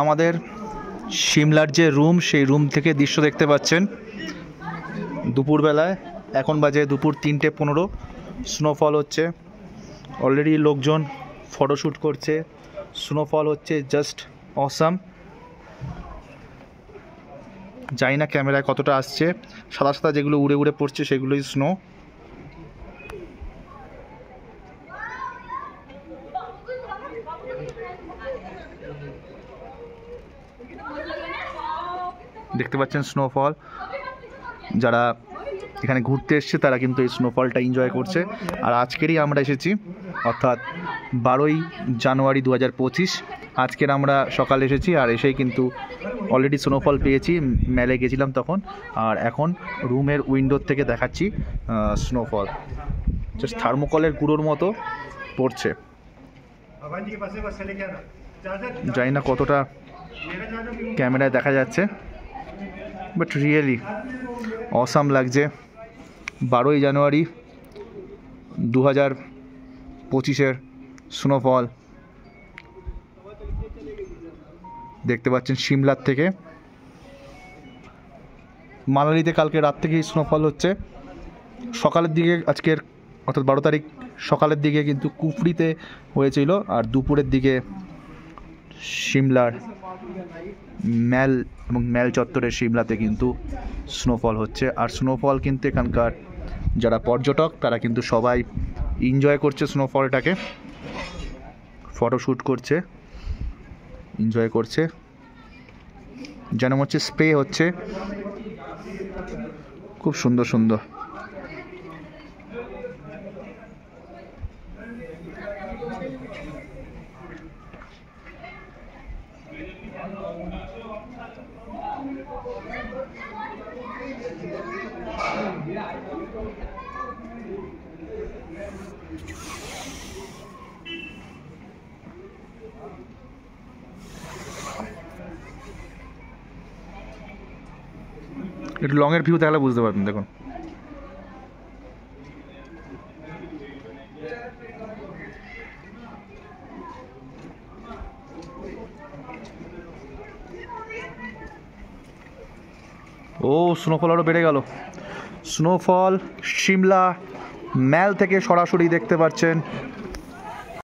আমাদের সিমলার যে রুম, সেই রুম থেকে দৃশ্য দেখতে পাচ্ছেন দুপুরবেলায়। এখন বাজে দুপুর 3:15। স্নোফল হচ্ছে, অলরেডি লোকজন ফটোশ্যুট করছে। স্নোফল হচ্ছে জাস্ট অসাম। জানি না ক্যামেরায় কতটা আসছে, সাদা সাদা যেগুলো উড়ে উড়ে পড়ছে সেগুলোই স্নো। দেখতে পাচ্ছেন স্নোফল। যারা এখানে ঘুরতে এসছে তারা কিন্তু এই স্নোফলটা এনজয় করছে। আর আজকেরই আমরা এসেছি, অর্থাৎ 12ই জানুয়ারি 2025। আজকের আমরা সকালে এসেছি, আর এসেই কিন্তু অলরেডি স্নোফল পেয়েছি। মেলে গেছিলাম তখন, আর এখন রুমের উইন্ডোর থেকে দেখাচ্ছি স্নোফল। জাস্ট থার্মোকলের গুঁড়োর মতো পড়ছে। জানি না কতটা ক্যামেরায় দেখা যাচ্ছে, বাট রিয়েলি অসাম লাগছে। 12ই জানুয়ারি 2025-এর স্নোফল দেখতে পাচ্ছেন সিমলার থেকে। মানালিতে কালকে রাত থেকেই স্নোফল হচ্ছে। সকালের দিকে আজকের অর্থাৎ 12 তারিখ সকালের দিকে কিন্তু কুফরিতে হয়েছিল, আর দুপুরের দিকে সিমলার ম্যাল এবং ম্যাল চত্বরের সিমলাতে কিন্তু স্নোফল হচ্ছে। আর স্নোফল কিন্তু এখানকার যারা পর্যটক তারা কিন্তু সবাই এনজয় করছে স্নোফলটাকে, ফটোশ্যুট করছে, এনজয় করছে। যেন হচ্ছে স্প্রে হচ্ছে, খুব সুন্দর সুন্দর। একটু লংয়ের ভিউ তাহলে বুঝতে পারবেন। দেখুন ও স্নোফল আরও বেড়ে গেল। স্নোফল সিমলা ম্যাল থেকে সরাসরি দেখতে পাচ্ছেন